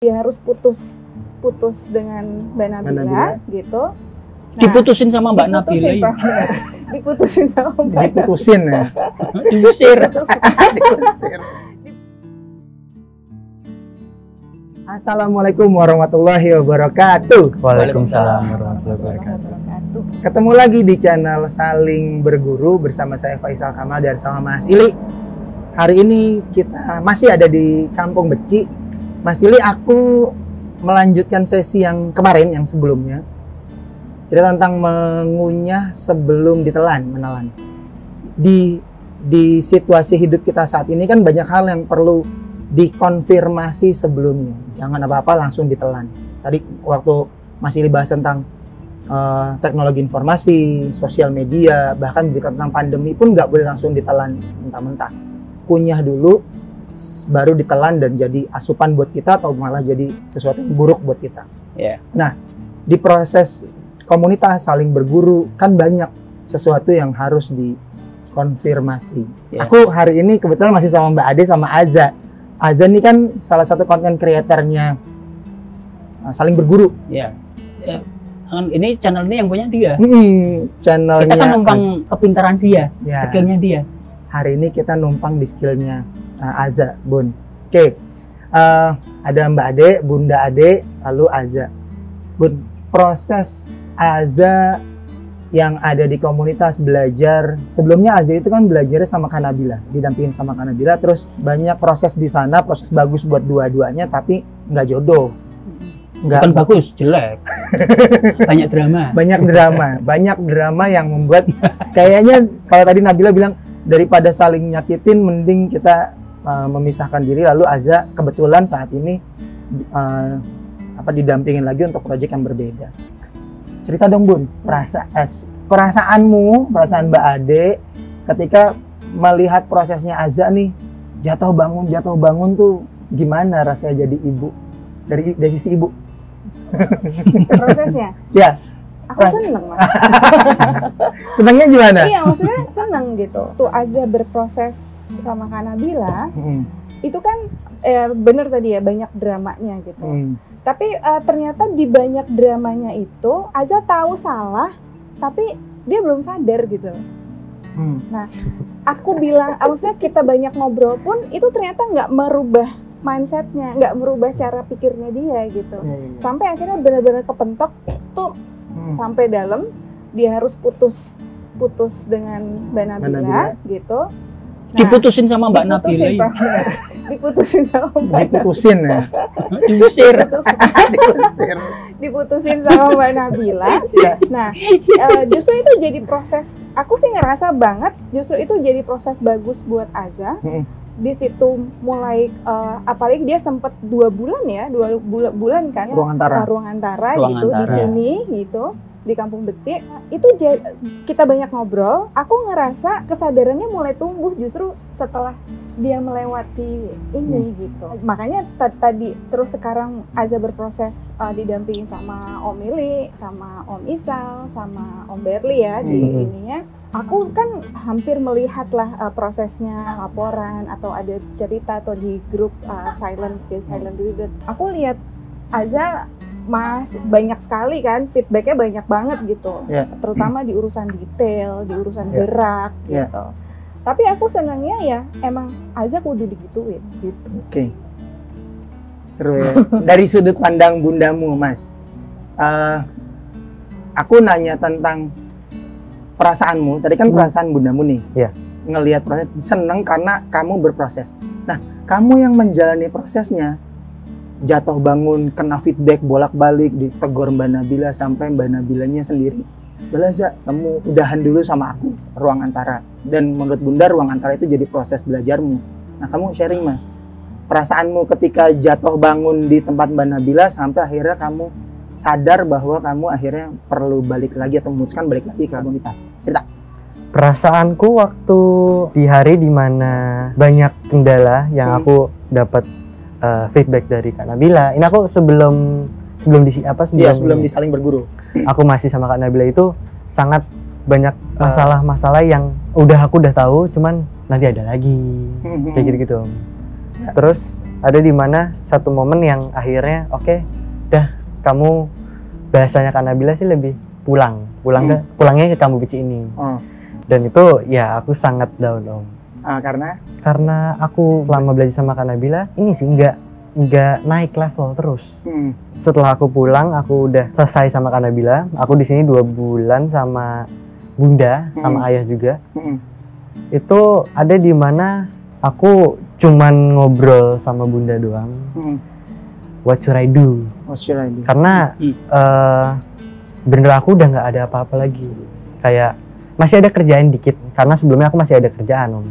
dia harus putus dengan Mbak Nabila gitu. Nah, diputusin sama Mbak Nabila. Diputusin sama Mbak Diputusin ya. Diusir. Diusir. Assalamualaikum warahmatullahi wabarakatuh. Waalaikumsalam warahmatullahi wabarakatuh. Ketemu lagi di channel Saling Berguru bersama saya Faisal Kamal dan sama Mas Ili. Hari ini kita masih ada di Kampung Beci. Mas Ili, aku melanjutkan sesi yang kemarin, yang sebelumnya. Cerita tentang mengunyah sebelum menelan. Di situasi hidup kita saat ini kan banyak hal yang perlu dikonfirmasi sebelumnya. Jangan apa-apa langsung ditelan. Tadi waktu Mas Ili bahas tentang teknologi informasi, sosial media, bahkan berita tentang pandemi pun nggak boleh langsung ditelan mentah-mentah. Kunyah dulu, baru ditelan dan jadi asupan buat kita atau malah jadi sesuatu yang buruk buat kita. Yeah. Nah, di proses komunitas saling berguru kan banyak sesuatu yang harus dikonfirmasi. Yeah. Aku hari ini kebetulan masih sama Mbak Ade sama Aza. Aza ini kan salah satu konten kreatornya Saling Berguru. Iya. Yeah. Ini channel ini yang punya dia. Channelnya. Kita kan numpang kepintaran dia, skillnya dia. Hari ini kita numpang di skillnya Aza, Bun. Oke. Ada Mbak Ade, Bunda Ade, lalu Aza. Bun, proses Aza yang ada di komunitas belajar. Sebelumnya Aza itu kan belajarnya sama Kak Nabila, didampingin sama Kak Nabila, terus banyak proses di sana, proses bagus buat dua-duanya tapi nggak jodoh. Bukan bagus, jelek. Banyak drama yang membuat kayaknya kalau tadi Nabila bilang daripada saling nyakitin mending kita memisahkan diri. Lalu Aza kebetulan saat ini didampingin lagi untuk proyek yang berbeda. Cerita dong Bun, perasaanmu, perasaan Mbak Ade ketika melihat prosesnya Aza nih jatuh bangun tuh gimana rasanya jadi ibu dari sisi ibu? Prosesnya? Ya. Aku seneng Mas. Senengnya gimana? Iya, maksudnya seneng gitu. Tuh Aza berproses sama Kak Nabila, itu kan bener tadi ya banyak dramanya gitu. Tapi ternyata di banyak dramanya itu Aza tahu salah, tapi dia belum sadar gitu. Nah, aku bilang, maksudnya kita banyak ngobrol pun itu ternyata nggak merubah mindsetnya, nggak merubah cara pikirnya dia gitu. Sampai akhirnya benar-benar kepentok tuh. Sampai dalam dia harus putus dengan Mbak Nabila gitu. Nah, diputusin sama Mbak Nabila. Diputusin sama Mbak Nabila. Nah, justru itu jadi proses. Aku sih ngerasa banget justru itu jadi proses bagus buat Aza. Di situ mulai apalagi dia sempat 2 bulan kan ruang antara gitu di sini gitu di Kampung Beci. Itu kita banyak ngobrol, aku ngerasa kesadarannya mulai tumbuh justru setelah dia melewati ini gitu. Makanya tadi terus sekarang Aza berproses didampingi sama Om Ili, sama Om Isal, sama Om Berli ya di ininya. Aku kan hampir melihat lah prosesnya, laporan atau ada cerita atau di grup silent reader. Aku lihat Aza banyak sekali kan feedbacknya banyak banget gitu, terutama di urusan detail, di urusan gerak gitu. Tapi aku senangnya ya emang Aza kudu digituin gitu. Oke. Seru ya. Dari sudut pandang bundamu Mas, aku nanya tentang perasaanmu. Tadi kan perasaan bundamu nih. Iya. Ngelihat proses, seneng karena kamu berproses. Nah, kamu yang menjalani prosesnya, jatuh bangun, kena feedback bolak-balik, ditegur Mbak Nabila sampai Mbak Nabilanya sendiri. Belaza, kamu udahan dulu sama aku, ruang antara. Dan menurut Bunda, ruang antara itu jadi proses belajarmu. Nah, kamu sharing Mas, perasaanmu ketika jatuh bangun di tempat Mbak Nabila sampai akhirnya kamu sadar bahwa kamu akhirnya perlu balik lagi atau memutuskan balik lagi ke komunitas. Cerita. Perasaanku waktu di hari dimana banyak kendala yang aku dapat feedback dari Kak Nabila. Ini aku sebelum di Saling Berguru. Aku masih sama Kak Nabila itu sangat banyak masalah-masalah yang aku udah tahu, cuman nanti ada lagi kayak gitu. Terus ada di mana satu momen yang akhirnya oke, dah kamu bahasanya Kak Nabila sih lebih pulangnya ke Kampung Beci ini. Dan itu ya aku sangat down Om. Karena aku selama belajar sama Kak Nabila ini sih nggak naik level terus. Setelah aku pulang, aku udah selesai sama Kak Nabila. Aku di sini 2 bulan sama Bunda, sama Ayah juga. Itu ada di mana aku cuman ngobrol sama Bunda doang. What should I do? Karena bener aku udah nggak ada apa-apa lagi. Kayak masih ada kerjaan dikit. Karena sebelumnya aku masih ada kerjaan Om.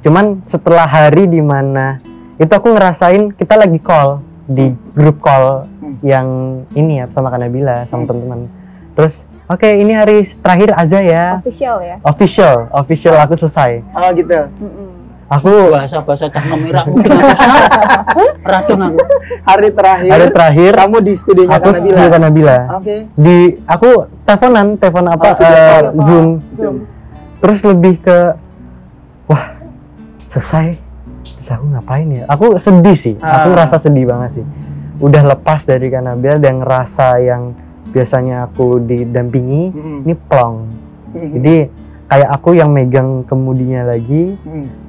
Cuman setelah hari di mana itu aku ngerasain kita lagi call di grup call yang ini ya sama Kak Nabila sama teman-teman. Terus oke, ini hari terakhir Aza ya. Official ya. Official aku selesai. Oh gitu. Aku bahasa cah nomerak radung aku. Hari terakhir kamu di studionya Kak Nabila. Aku di Kak Nabila. Oke. Aku telepon apa Zoom. Terus lebih ke wah, selesai. Terus aku ngapain ya? Aku sedih sih. Aku ngerasa sedih banget sih. Udah lepas dari Kak Nabila dan ngerasa yang biasanya aku didampingi, ini plong. Jadi kayak aku yang megang kemudinya lagi.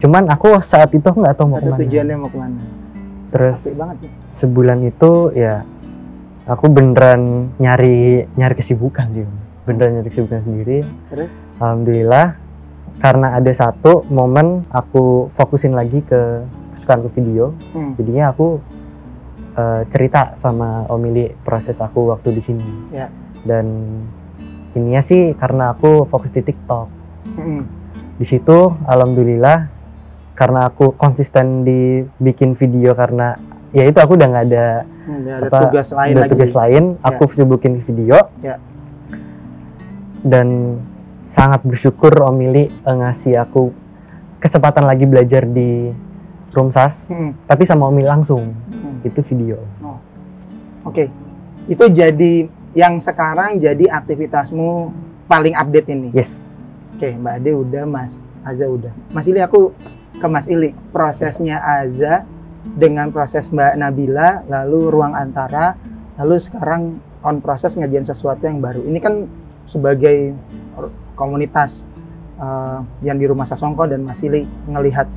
Cuman aku saat itu nggak tahu mau kemana. Tujuannya mau kemana. Terus banget ya. Sebulan itu ya aku beneran nyari kesibukan sih. Beneran nyari kesibukan sendiri. Terus? Alhamdulillah karena ada satu momen aku fokusin lagi ke kesukaanku video. Jadinya aku cerita sama Om Ili proses aku waktu di sini. Dan ininya sih karena aku fokus di TikTok. Di situ alhamdulillah karena aku konsisten di bikin video karena ya itu aku udah nggak ada tugas lain, aku sibukin video. Dan sangat bersyukur Om Ili ngasih aku kesempatan lagi belajar di Rumsas, tapi sama Om Ili langsung. Itu video. Oke. Itu jadi yang sekarang jadi aktivitasmu paling update ini. Yes. Oke, Mbak Ade udah, Mas Aza udah. Mas Ili, aku ke Mas Ili. Prosesnya Aza dengan proses Mbak Nabila, lalu ruang antara, lalu sekarang on proses ngajian sesuatu yang baru. Ini kan sebagai komunitas yang di Rumah Sasongko dan Mas Ili ngelihat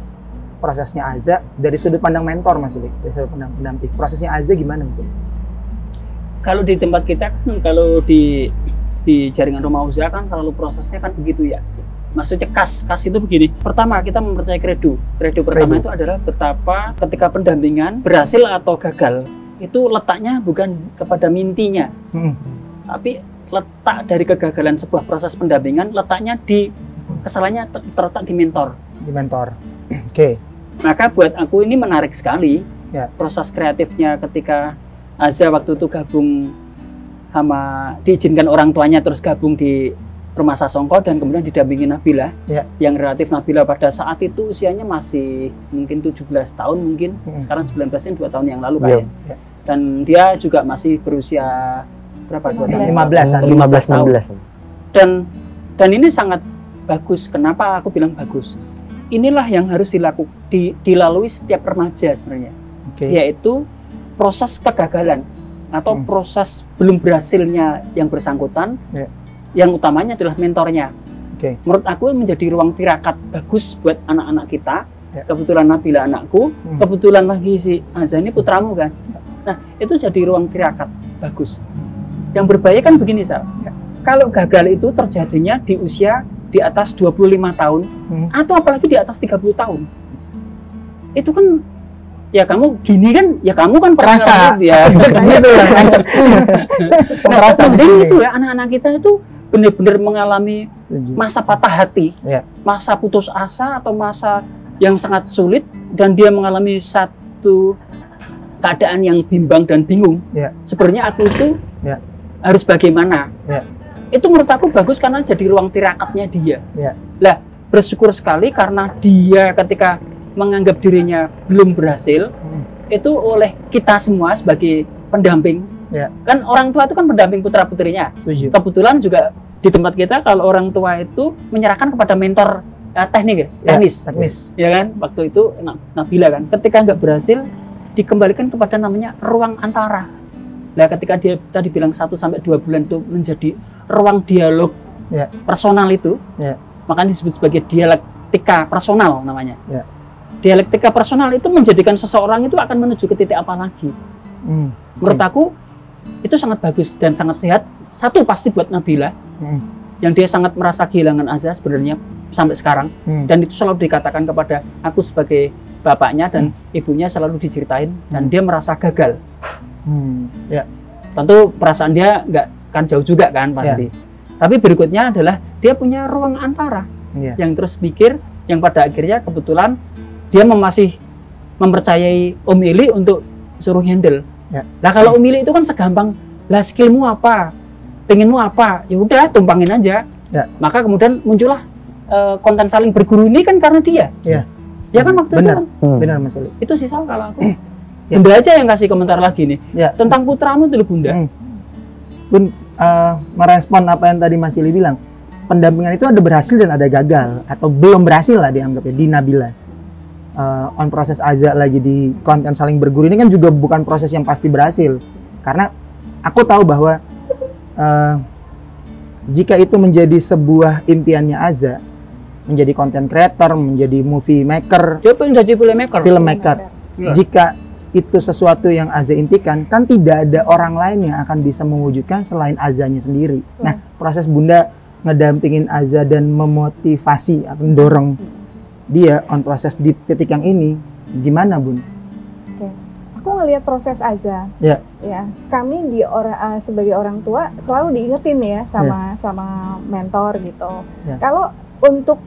prosesnya Aza dari sudut pandang mentor, Mas Ili, dari sudut pandang pendamping. Prosesnya Aza gimana, Mas Ili? Kalau di tempat kita kan, kalau di jaringan rumah usaha kan selalu prosesnya kan begitu ya. Maksudnya kas itu begini. Pertama kita mempercayai kredo. Kredo pertama itu adalah betapa ketika pendampingan berhasil atau gagal itu letaknya bukan kepada mintinya, tapi letak dari kegagalan sebuah proses pendampingan letaknya di kesalahannya terletak di mentor. Di mentor. Oke. Maka buat aku ini menarik sekali proses kreatifnya ketika Aza waktu itu gabung sama diizinkan orang tuanya terus gabung di Rumah Sasongko dan kemudian didampingi Nabila yang relatif Nabila pada saat itu usianya masih mungkin 17 tahun mungkin sekarang 19 ini 2 tahun yang lalu kayaknya dan dia juga masih berusia berapa 2 tahun 15 dan ini sangat bagus. Kenapa aku bilang bagus? Inilah yang harus dilalui setiap remaja sebenarnya, yaitu proses kegagalan atau proses belum berhasilnya yang bersangkutan, yang utamanya adalah mentornya. Menurut aku menjadi ruang tirakat bagus buat anak-anak kita. Kebetulan Nabila anakku, kebetulan lagi si Aza ini putramu kan. Nah itu jadi ruang tirakat bagus. Yang berbahaya kan begini Sal, kalau gagal itu terjadinya di usia di atas 25 tahun atau apalagi di atas 30 tahun. Itu kan ya kamu gini kan, ya kamu kan terasa ya gitu lah, terasa di sini. Itu ya anak-anak kita itu benar-benar mengalami masa patah hati, masa putus asa atau masa yang sangat sulit dan dia mengalami satu keadaan yang bimbang dan bingung. Sebenarnya aku itu harus bagaimana? Itu menurut aku bagus karena jadi ruang tirakatnya dia. Lah bersyukur sekali karena dia ketika menganggap dirinya belum berhasil, itu oleh kita semua sebagai pendamping. Kan orang tua itu kan pendamping putra-putrinya. Kebetulan juga di tempat kita kalau orang tua itu menyerahkan kepada mentor teknis. Ya kan? Waktu itu Nabila kan, ketika nggak berhasil, dikembalikan kepada namanya ruang antara. Nah, ketika dia tadi bilang 1 sampai 2 bulan itu menjadi ruang dialog personal itu, makanya disebut sebagai dialektika personal namanya. Dialektika personal itu menjadikan seseorang itu akan menuju ke titik apa lagi. Menurut aku itu sangat bagus dan sangat sehat. Satu pasti buat Nabila, yang dia sangat merasa kehilangan Azza sebenarnya sampai sekarang, dan itu selalu dikatakan kepada aku sebagai bapaknya dan ibunya, selalu diceritain, dan dia merasa gagal. Tentu perasaan dia nggak kan jauh juga kan pasti. Tapi berikutnya adalah dia punya ruang antara yang terus pikir, yang pada akhirnya kebetulan dia masih mempercayai Om Ili untuk suruh handle. Nah kalau Om Ili itu kan segampang, lah skillmu apa, pengenmu apa, ya udah tumpangin aja. Maka kemudian muncullah konten saling berguru ini kan karena dia. Ya kan waktu itu kan. Benar Mas Ili. Itu sih Sal, kalau aku. Bunda aja yang kasih komentar lagi nih tentang putramu dulu Bunda. Bun, merespon apa yang tadi Mas Ili bilang, pendampingan itu ada berhasil dan ada gagal, atau belum berhasil lah dianggapnya di Nabila. On proses Azza lagi di konten saling berguru ini kan juga bukan proses yang pasti berhasil, karena aku tahu bahwa jika itu menjadi sebuah impiannya Azza, menjadi content creator, menjadi movie maker, dia pengen jadi filmmaker. Jika itu sesuatu yang Azza impikan, kan tidak ada orang lain yang akan bisa mewujudkan selain Azzanya sendiri. Nah, proses Bunda ngedampingin Azza dan memotivasi atau mendorong dia on proses di titik yang ini, gimana Bun? Aku ngelihat proses Azza. Ya, kami sebagai orang tua selalu diingetin ya sama mentor gitu. Kalau untuk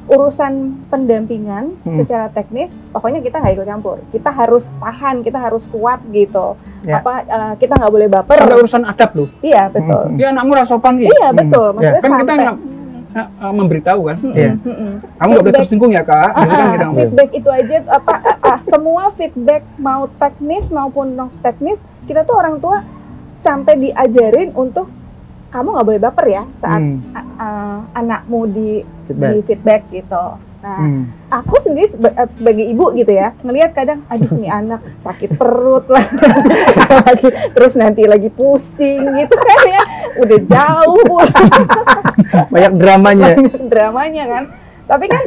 urusan pendampingan secara teknis, pokoknya kita nggak ikut campur. Kita harus tahan, kita harus kuat gitu. Kita nggak boleh baper. Ada urusan adab loh. Iya betul. Dia anakmu rasopan gitu. Iya betul. Maksudnya kan kita nggak memberitahu kan. Kamu nggak boleh tersinggung ya kak. Feedback itu aja semua feedback mau teknis maupun non teknis, kita tuh orang tua sampai diajarin untuk kamu nggak boleh baper ya saat anakmu di feedback gitu. Nah, aku sendiri sebagai ibu gitu ya, ngelihat kadang, aduh nih anak sakit perut lah, terus nanti lagi pusing gitu kan ya, udah jauh, banyak dramanya kan. Tapi kan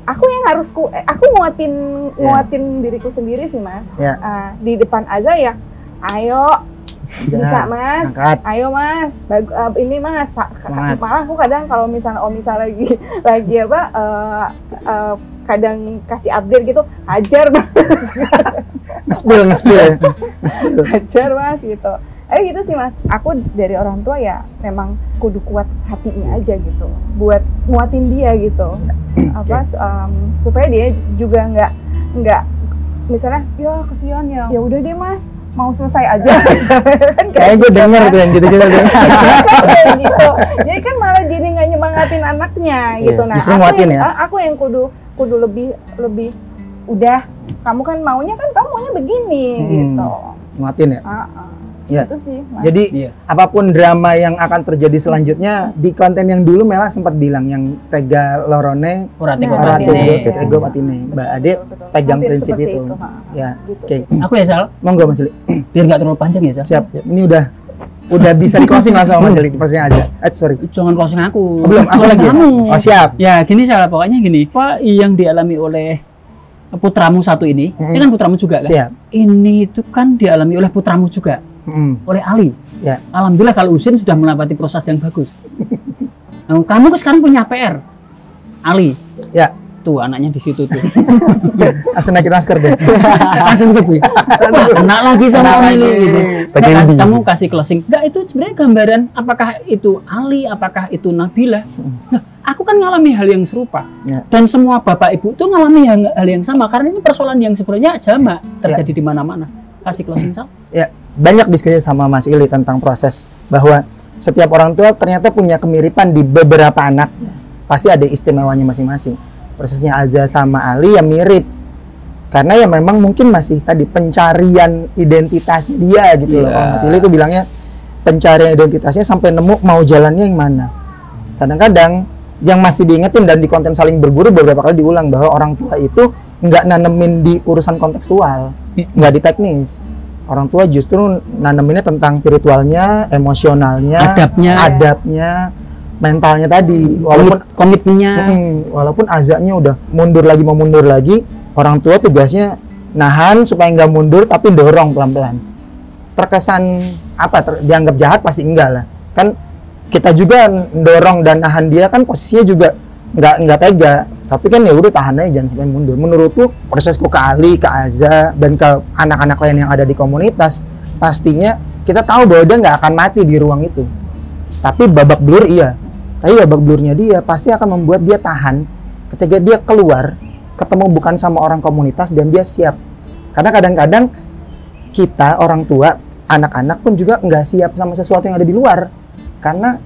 aku yang harus aku nguatin diriku sendiri sih Mas. Di depan Azza ya, ayo. Bisa Mas, ayo Mas, ini Mas, malah aku kadang kalau misalnya lagi kadang kasih update gitu, hajar Mas, nge-spill, hajar Mas gitu. Gitu sih Mas, aku dari orang tua ya memang kudu kuat hatinya aja gitu, buat nguatin dia gitu, supaya dia juga nggak misalnya, ya kesian ya udah deh Mas, mau selesai aja. Kayak gue denger tuh yang gitu-gitu. Gitu. Jadi kan malah jadi nggak nyemangatin anaknya gitu. Nah, aku yang kudu lebih udah, kamu kan maunya begini gitu. Nguatin ya? Itu sih Mas. Jadi apapun drama yang akan terjadi selanjutnya, di konten yang dulu Mela sempat bilang yang tega lorone ego patine, Mbak Ade pegang prinsip itu. Ya, oke. Aku ya Sal, monggo Mas Ili. Biar nggak terlalu panjang ya Sal. Siap. Ini udah bisa di closing langsung Mas Ili, persnya aja. Sorry. Jangan closing aku. Belum, aku lagi. Oh siap. Ya gini Sal, pokoknya gini. Apa yang dialami oleh putramu satu ini kan putramu juga kan? Siap. Ini itu kan dialami oleh putramu juga. Oleh Ali. Alhamdulillah kalau Usin sudah melewati proses yang bagus. Nah, kamu sekarang punya PR, Ali. Tuh anaknya di situ tuh. Langsung naikin masker deh. Langsung gitu. Anak lagi sama ini gitu. Kamu kasih closing. Enggak, itu sebenarnya gambaran apakah itu Ali, apakah itu Nabila. Nah, aku kan ngalami hal yang serupa. Dan semua bapak ibu tuh ngalami hal yang sama, karena ini persoalan yang sebenarnya jamak terjadi di mana-mana. Kasih closing Sal. Banyak diskusi sama Mas Ili tentang proses bahwa setiap orang tua ternyata punya kemiripan di beberapa anaknya. Pasti ada istimewanya masing-masing. Prosesnya Azza sama Ali ya mirip. Karena ya memang mungkin masih tadi pencarian identitas dia gitu loh. Mas Ili itu bilangnya pencarian identitasnya sampai nemu mau jalannya yang mana. Kadang-kadang yang masih diingetin dan di konten saling berguru beberapa kali diulang bahwa orang tua itu nggak nanemin di urusan kontekstual, nggak di teknis. Orang tua justru naneminnya tentang spiritualnya, emosionalnya, adabnya, mentalnya tadi. Walaupun komitmennya, walaupun azanya udah mundur lagi, orang tua tugasnya nahan supaya nggak mundur tapi dorong pelan-pelan. Terkesan dianggap jahat pasti enggak lah. Kan kita juga dorong dan nahan dia kan posisinya juga nggak tega. Tapi kan ya udah tahan aja, jangan sampai mundur. Menurutku prosesku ke Ali, ke Aza, dan ke anak-anak lain yang ada di komunitas, pastinya kita tahu bahwa dia nggak akan mati di ruang itu. Tapi babak belur iya. Tapi babak belurnya dia pasti akan membuat dia tahan ketika dia keluar, ketemu bukan sama orang komunitas dan dia siap. Karena kadang-kadang kita orang tua, anak-anak pun juga nggak siap sama sesuatu yang ada di luar. Karena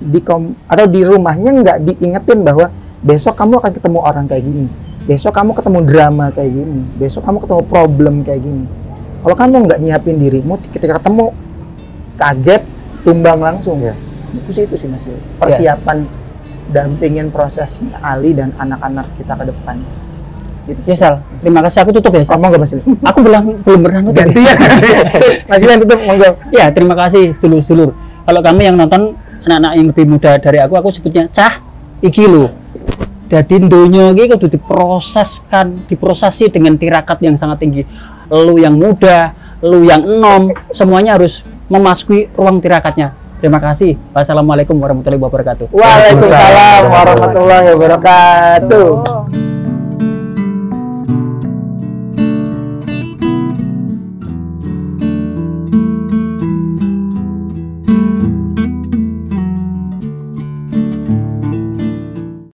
atau di rumahnya nggak diingetin bahwa besok kamu akan ketemu orang kayak gini, besok kamu ketemu drama kayak gini, besok kamu ketemu problem kayak gini. Kalau kamu nggak nyiapin dirimu, ketika ketemu kaget, tumbang langsung. Itu sih Mas. Persiapan dampingin prosesnya Ali dan anak-anak kita ke depan. Gitu. Ya Sal, terima kasih. Aku tutup ya Sal. Monggo Mas. Aku belum pernah nutup. Gantian. Mas Ilan tutup, monggo. Ya, terima kasih sedulur-sedulur. Kalau kami yang nonton anak-anak yang lebih muda dari aku sebutnya cah iki lho. Dadi donya iki kudu diprosesi dengan tirakat yang sangat tinggi. Lu yang muda, lu yang enom, semuanya harus memasuki ruang tirakatnya. Terima kasih. Wassalamualaikum warahmatullahi wabarakatuh. Waalaikumsalam warahmatullahi wabarakatuh.